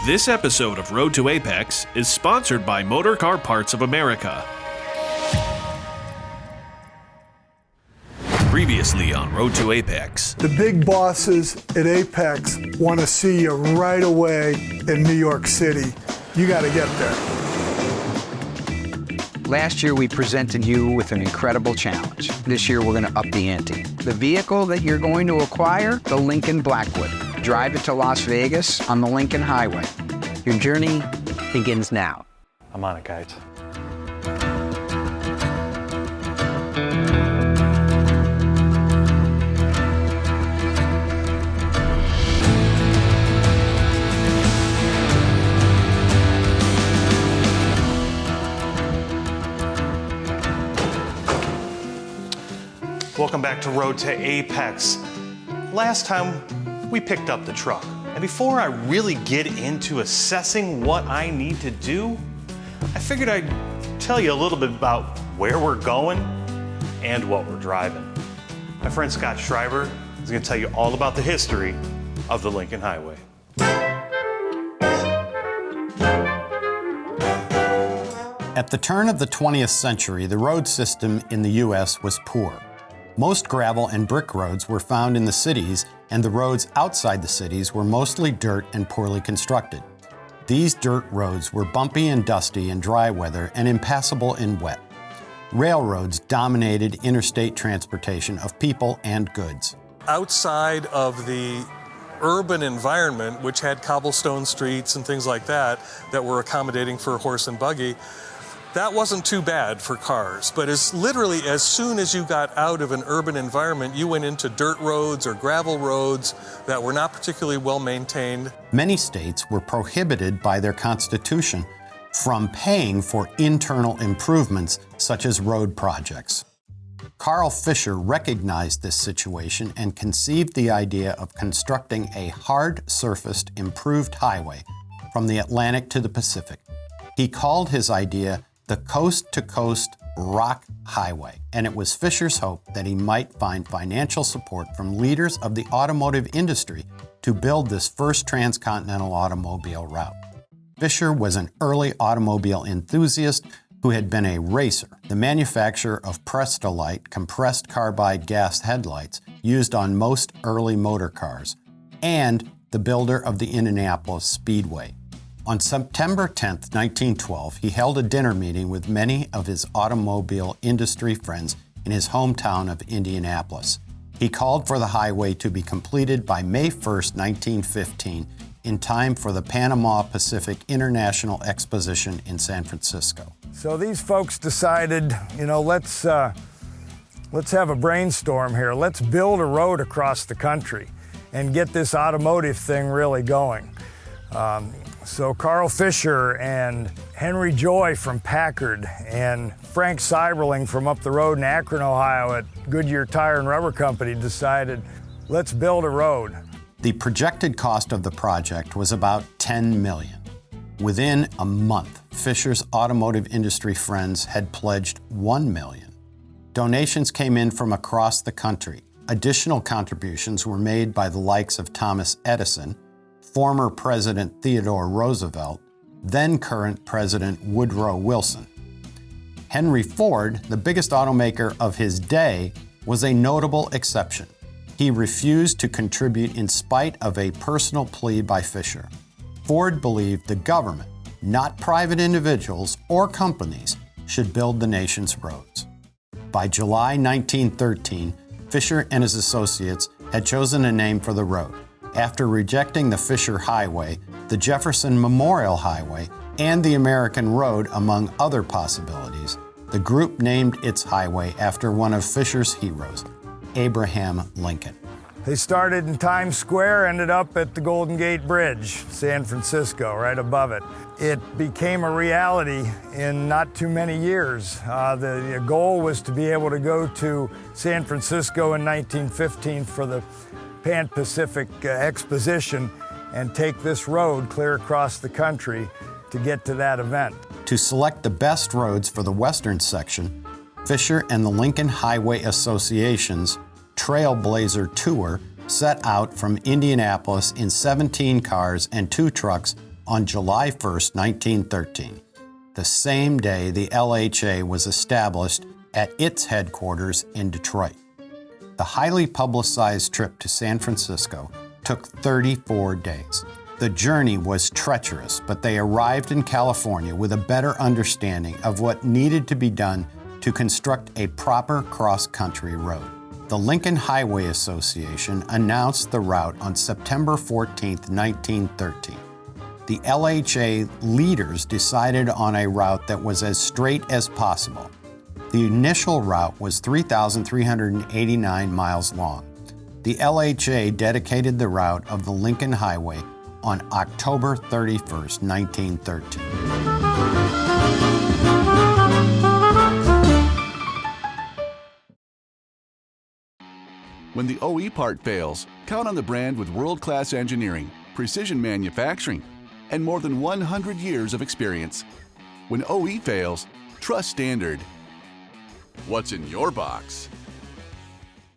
This episode of Road to Apex is sponsored by Motor Car Parts of America. Previously on Road to Apex. The big bosses at Apex want to see you right away in New York City. You got to get there. Last year, we presented you with an incredible challenge. This year, we're going to up the ante. The vehicle that you're going to acquire, the Lincoln Blackwood. Drive it to Las Vegas on the Lincoln Highway. Your journey begins now. I'm on it, guys. Welcome back to Road to Apex. Last time, we picked up the truck. And before I really get into assessing what I need to do, I figured I'd tell you a little bit about where we're going and what we're driving. My friend Scott Schreiber is going to tell you all about the history of the Lincoln Highway. At the turn of the 20th century, the road system in the U.S. was poor. Most gravel and brick roads were found in the cities, and the roads outside the cities were mostly dirt and poorly constructed. These dirt roads were bumpy and dusty in dry weather and impassable in wet. Railroads dominated interstate transportation of people and goods. Outside of the urban environment, which had cobblestone streets and things like that were accommodating for horse and buggy, that wasn't too bad for cars, but as soon as you got out of an urban environment, you went into dirt roads or gravel roads that were not particularly well maintained. Many states were prohibited by their constitution from paying for internal improvements such as road projects. Carl Fisher recognized this situation and conceived the idea of constructing a hard-surfaced, improved highway from the Atlantic to the Pacific. He called his idea the Coast-to-Coast Rock Highway, and it was Fisher's hope that he might find financial support from leaders of the automotive industry to build this first transcontinental automobile route. Fisher was an early automobile enthusiast who had been a racer, the manufacturer of Prestolite compressed carbide gas headlights used on most early motor cars, and the builder of the Indianapolis Speedway. On September 10, 1912, he held a dinner meeting with many of his automobile industry friends in his hometown of Indianapolis. He called for the highway to be completed by May 1, 1915, in time for the Panama Pacific International Exposition in San Francisco. So these folks decided, let's have a brainstorm here. Let's build a road across the country and get this automotive thing really going. So Carl Fisher and Henry Joy from Packard and Frank Seiberling from up the road in Akron, Ohio at Goodyear Tire and Rubber Company decided, let's build a road. The projected cost of the project was about $10 million. Within a month, Fisher's automotive industry friends had pledged $1 million. Donations came in from across the country. Additional contributions were made by the likes of Thomas Edison, former President Theodore Roosevelt, then current President Woodrow Wilson. Henry Ford, the biggest automaker of his day, was a notable exception. He refused to contribute in spite of a personal plea by Fisher. Ford believed the government, not private individuals or companies, should build the nation's roads. By July 1913, Fisher and his associates had chosen a name for the road. After rejecting the Fisher Highway, the Jefferson Memorial Highway, and the American Road, among other possibilities, the group named its highway after one of Fisher's heroes, Abraham Lincoln. They started in Times Square, ended up at the Golden Gate Bridge, San Francisco, right above it. It became a reality in not too many years. The goal was to be able to go to San Francisco in 1915 for the Pan-Pacific Exposition and take this road clear across the country to get to that event. To select the best roads for the western section, Fisher and the Lincoln Highway Association's Trailblazer Tour set out from Indianapolis in 17 cars and 2 trucks on July 1, 1913, the same day the LHA was established at its headquarters in Detroit. The highly publicized trip to San Francisco took 34 days. The journey was treacherous, but they arrived in California with a better understanding of what needed to be done to construct a proper cross-country road. The Lincoln Highway Association announced the route on September 14, 1913. The LHA leaders decided on a route that was as straight as possible. The initial route was 3,389 miles long. The LHA dedicated the route of the Lincoln Highway on October 31, 1913. When the OE part fails, count on the brand with world-class engineering, precision manufacturing, and more than 100 years of experience. When OE fails, trust Standard. What's in your box?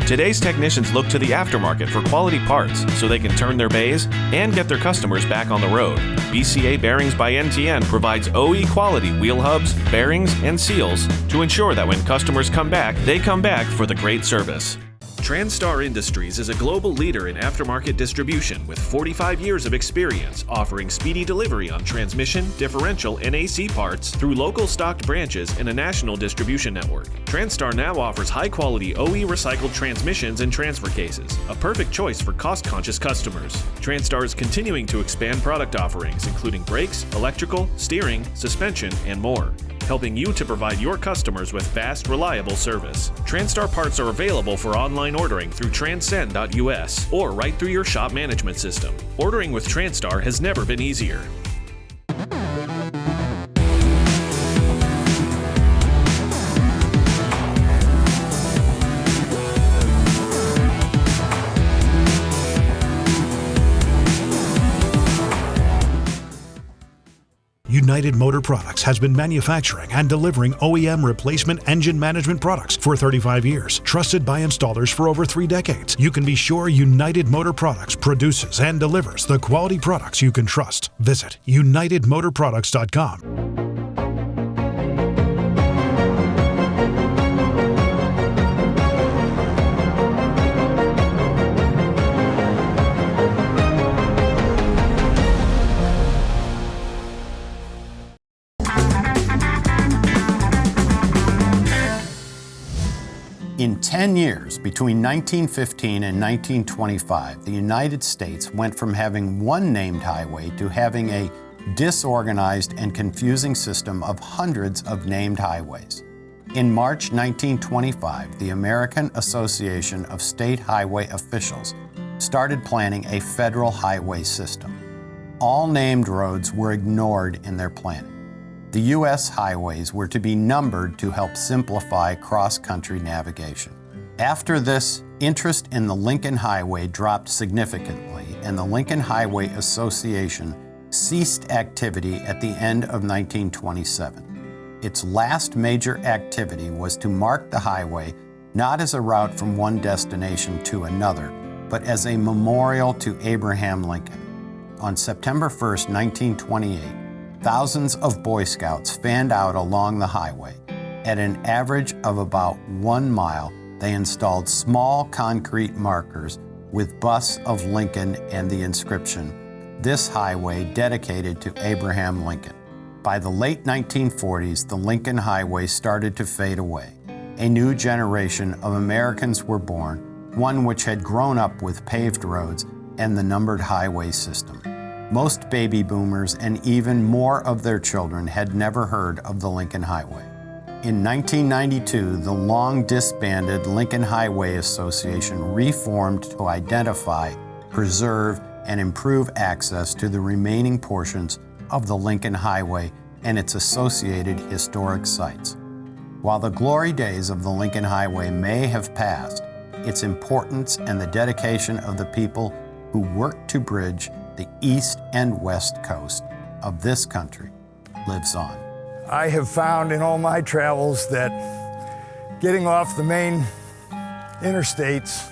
Today's technicians look to the aftermarket for quality parts so they can turn their bays and get their customers back on the road. BCA Bearings by NTN provides OE quality wheel hubs, bearings, and seals to ensure that when customers come back, they come back for the great service. TransStar Industries is a global leader in aftermarket distribution with 45 years of experience offering speedy delivery on transmission, differential, and AC parts through local stocked branches and a national distribution network. TransStar now offers high-quality OE recycled transmissions and transfer cases, a perfect choice for cost-conscious customers. TransStar is continuing to expand product offerings including brakes, electrical, steering, suspension, and more, helping you to provide your customers with fast, reliable service. TransStar parts are available for online ordering through transcend.us or right through your shop management system. Ordering with TransStar has never been easier. United Motor Products has been manufacturing and delivering OEM replacement engine management products for 35 years, trusted by installers for over 3 decades. You can be sure United Motor Products produces and delivers the quality products you can trust. Visit UnitedMotorProducts.com. In 10 years, between 1915 and 1925, the United States went from having one named highway to having a disorganized and confusing system of hundreds of named highways. In March 1925, the American Association of State Highway Officials started planning a federal highway system. All named roads were ignored in their planning. The U.S. highways were to be numbered to help simplify cross-country navigation. After this, interest in the Lincoln Highway dropped significantly, and the Lincoln Highway Association ceased activity at the end of 1927. Its last major activity was to mark the highway not as a route from one destination to another, but as a memorial to Abraham Lincoln. On September 1, 1928, thousands of Boy Scouts fanned out along the highway. At an average of about 1 mile, they installed small concrete markers with busts of Lincoln and the inscription, "This highway dedicated to Abraham Lincoln." By the late 1940s, the Lincoln Highway started to fade away. A new generation of Americans were born, one which had grown up with paved roads and the numbered highway system. Most baby boomers and even more of their children had never heard of the Lincoln Highway. In 1992, the long disbanded Lincoln Highway Association reformed to identify, preserve, and improve access to the remaining portions of the Lincoln Highway and its associated historic sites. While the glory days of the Lincoln Highway may have passed, its importance and the dedication of the people who worked to bridge the east and west coast of this country lives on. I have found in all my travels that getting off the main interstates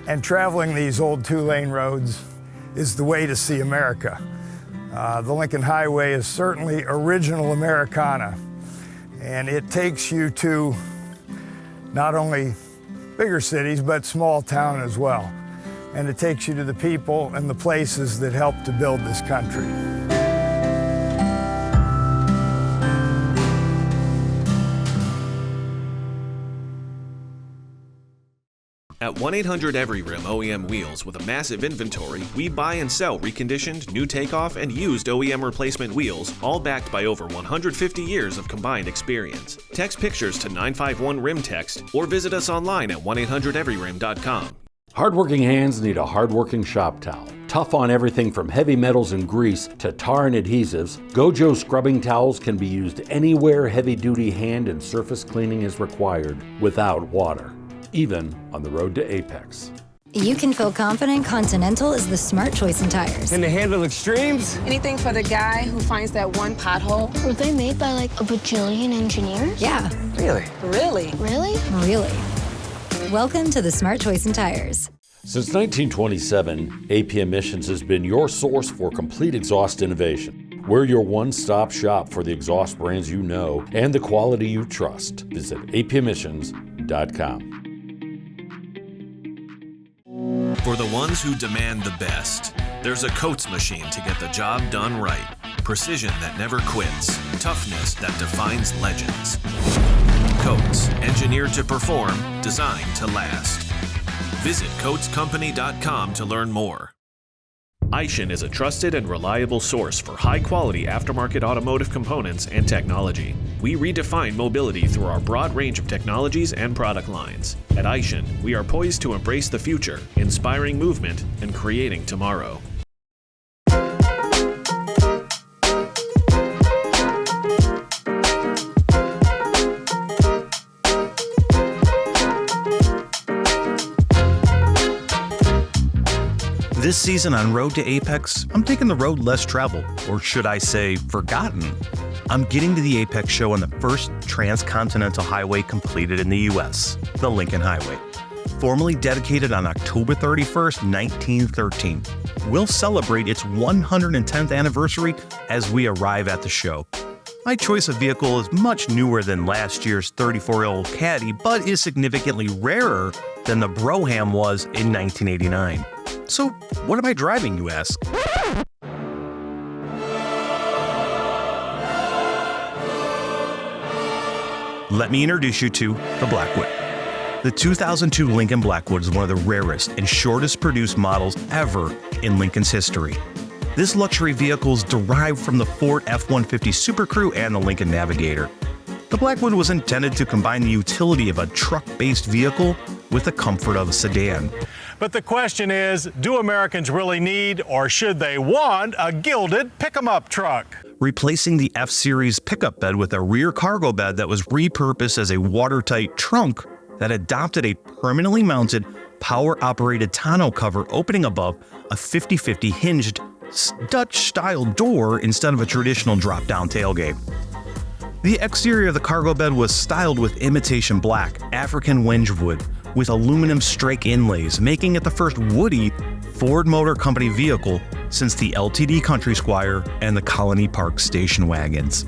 and traveling these old 2-lane roads is the way to see America. The Lincoln Highway is certainly original Americana, and it takes you to not only bigger cities, but small town as well. And it takes you to the people and the places that helped to build this country. At 1-800-EVERY-RIM OEM Wheels, with a massive inventory, we buy and sell reconditioned, new takeoff, and used OEM replacement wheels, all backed by over 150 years of combined experience. Text pictures to 951-RIM-TEXT or visit us online at 1-800-EVERYRIM.com. Hardworking hands need a hardworking shop towel. Tough on everything from heavy metals and grease to tar and adhesives, Gojo scrubbing towels can be used anywhere heavy-duty hand and surface cleaning is required without water, even on the road to AAPEX. You can feel confident Continental is the smart choice in tires. Can they handle extremes? Anything for the guy who finds that one pothole. Were they made by like a bajillion engineers? Yeah. Really? Really? Really? Really. Welcome to the smart choice in tires. Since 1927, AP Emissions has been your source for complete exhaust innovation. We're your one-stop shop for the exhaust brands you know and the quality you trust. Visit apemissions.com. For the ones who demand the best, there's a Coates machine to get the job done right. Precision that never quits. Toughness that defines legends. Coates, engineered to perform, designed to last. Visit CoatesCompany.com to learn more. Aishin is a trusted and reliable source for high-quality aftermarket automotive components and technology. We redefine mobility through our broad range of technologies and product lines. At Aishin, we are poised to embrace the future, inspiring movement and creating tomorrow. This season on Road to AAPEX, I'm taking the road less traveled, or should I say, forgotten. I'm getting to the AAPEX show on the first transcontinental highway completed in the U.S., the Lincoln Highway. Formally dedicated on October 31st, 1913. We'll celebrate its 110th anniversary as we arrive at the show. My choice of vehicle is much newer than last year's 34-year-old Caddy, but is significantly rarer than the Brougham was in 1989. So, what am I driving, you ask? Let me introduce you to the Blackwood. The 2002 Lincoln Blackwood is one of the rarest and shortest produced models ever in Lincoln's history. This luxury vehicle is derived from the Ford F-150 Super Crew and the Lincoln Navigator. The Blackwood was intended to combine the utility of a truck-based vehicle with the comfort of a sedan. But the question is, do Americans really need or should they want a gilded pick-em-up truck? Replacing the F-Series pickup bed with a rear cargo bed that was repurposed as a watertight trunk that adopted a permanently mounted, power-operated tonneau cover opening above a 50-50 hinged Dutch-style door instead of a traditional drop-down tailgate. The exterior of the cargo bed was styled with imitation Black African Wenge wood with aluminum strake inlays, making it the first woody Ford Motor Company vehicle since the LTD Country Squire and the Colony Park station wagons.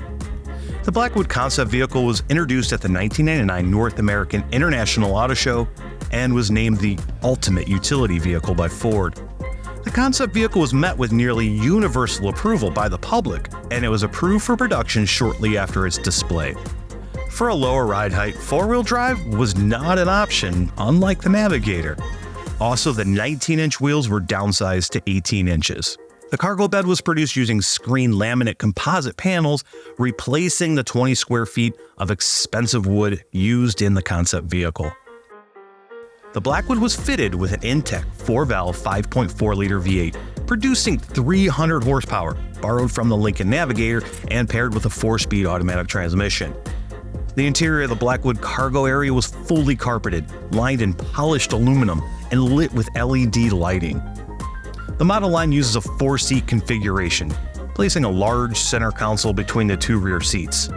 The Blackwood concept vehicle was introduced at the 1999 North American International Auto Show and was named the ultimate utility vehicle by Ford. The concept vehicle was met with nearly universal approval by the public, and it was approved for production shortly after its display. For a lower ride height, four-wheel drive was not an option, unlike the Navigator. Also, the 19-inch wheels were downsized to 18 inches. The cargo bed was produced using screen laminate composite panels, replacing the 20 square feet of expensive wood used in the concept vehicle. The Blackwood was fitted with an Intech 4-valve 5.4-liter V8, producing 300 horsepower, borrowed from the Lincoln Navigator and paired with a 4-speed automatic transmission. The interior of the Blackwood cargo area was fully carpeted, lined in polished aluminum, and lit with LED lighting. The model line uses a 4-seat configuration, placing a large center console between the two rear seats.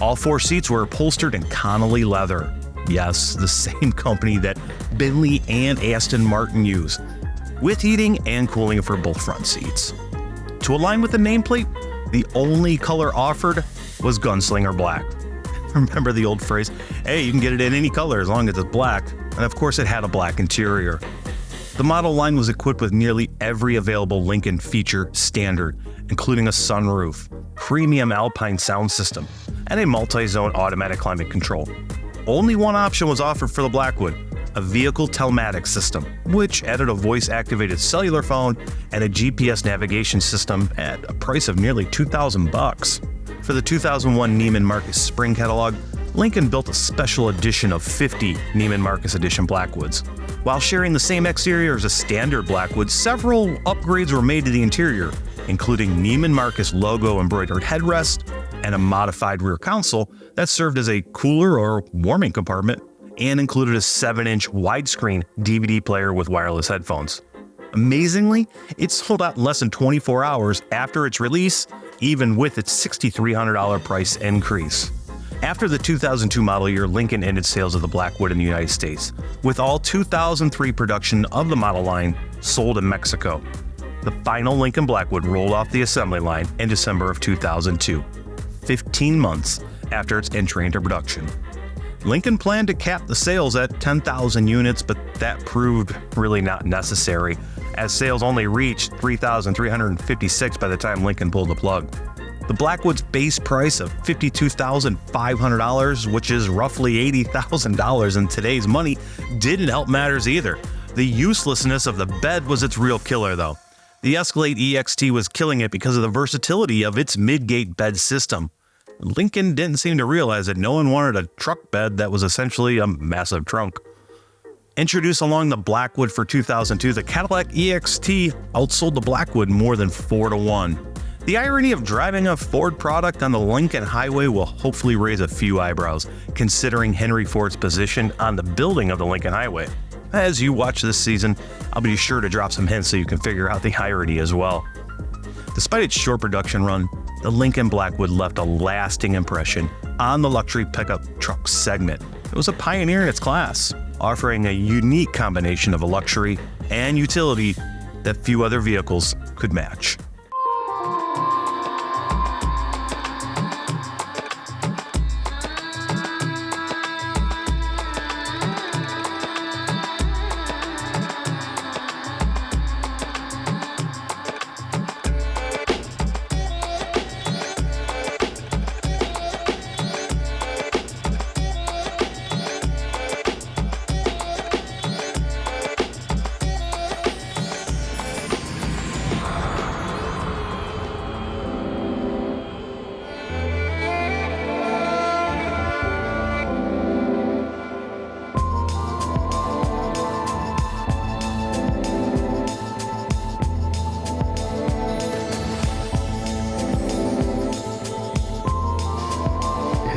All 4 seats were upholstered in Connolly leather. Yes, the same company that Bentley and Aston Martin use, with heating and cooling for both front seats. to align with the nameplate, the only color offered was Gunslinger Black. Remember the old phrase, hey, you can get it in any color as long as it's black. And of course it had a black interior. The model line was equipped with nearly every available Lincoln feature standard, including a sunroof, premium Alpine sound system, and a multi-zone automatic climate control. Only one option was offered for the Blackwood, a vehicle telematics system, which added a voice-activated cellular phone and a GPS navigation system at a price of nearly $2,000. For the 2001 Neiman Marcus Spring Catalog, Lincoln built a special edition of 50 Neiman Marcus Edition Blackwoods. While sharing the same exterior as a standard Blackwood, several upgrades were made to the interior, including Neiman Marcus logo embroidered headrest and a modified rear console that served as a cooler or warming compartment and included a 7-inch widescreen DVD player with wireless headphones. Amazingly, it sold out in less than 24 hours after its release, even with its $6,300 price increase. After the 2002 model year, Lincoln ended sales of the Blackwood in the United States, with all 2003 production of the model line sold in Mexico. The final Lincoln Blackwood rolled off the assembly line in December of 2002, 15 months after its entry into production. Lincoln planned to cap the sales at 10,000 units, but that proved really not necessary, as sales only reached 3,356 by the time Lincoln pulled the plug. The Blackwood's base price of $52,500, which is roughly $80,000 in today's money, didn't help matters either. The uselessness of the bed was its real killer, though. The Escalade EXT was killing it because of the versatility of its mid-gate bed system. Lincoln didn't seem to realize that no one wanted a truck bed that was essentially a massive trunk. Introduced along the Blackwood for 2002, the Cadillac EXT outsold the Blackwood more than 4-1. The irony of driving a Ford product on the Lincoln Highway will hopefully raise a few eyebrows, considering Henry Ford's position on the building of the Lincoln Highway. As you watch this season, I'll be sure to drop some hints so you can figure out the irony as well. Despite its short production run, the Lincoln Blackwood left a lasting impression on the luxury pickup truck segment. It was a pioneer in its class, offering a unique combination of luxury and utility that few other vehicles could match.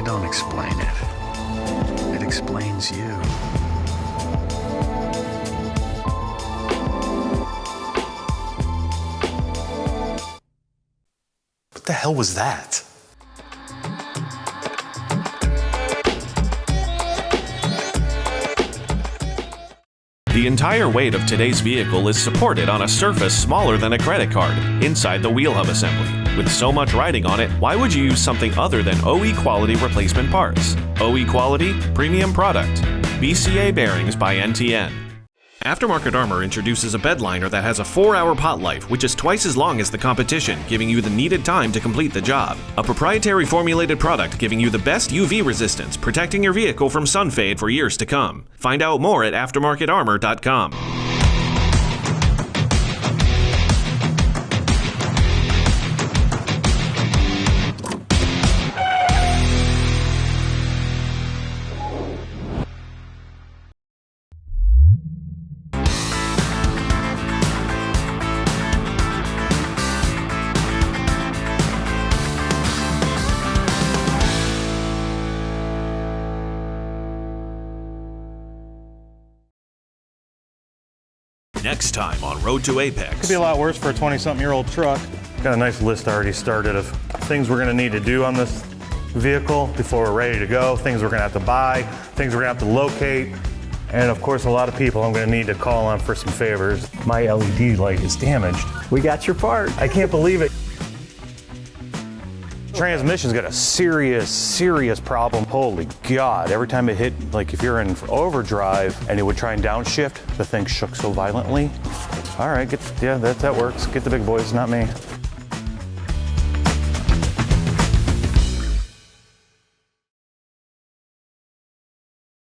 Don't explain it. It explains you. What the hell was that? The entire weight of today's vehicle is supported on a surface smaller than a credit card, inside the wheel hub assembly. With so much riding on it, why would you use something other than OE quality replacement parts? OE quality, premium product. BCA bearings by NTN. Aftermarket Armor introduces a bed liner that has a 4-hour pot life, which is twice as long as the competition, giving you the needed time to complete the job. A proprietary formulated product giving you the best UV resistance, protecting your vehicle from sun fade for years to come. Find out more at aftermarketarmor.com. Next time on Road to AAPEX. Could be a lot worse for a 20-something-year-old truck. Got a nice list already started of things we're going to need to do on this vehicle before we're ready to go, things we're going to have to buy, things we're going to have to locate, and of course a lot of people I'm going to need to call on for some favors. My LED light is damaged. We got your part. I can't believe it. transmission's got a serious problem. Holy God, every time it hit, like if you're in overdrive and it would try and downshift, the thing shook so violently. All right, that works. Get the big boys, not me.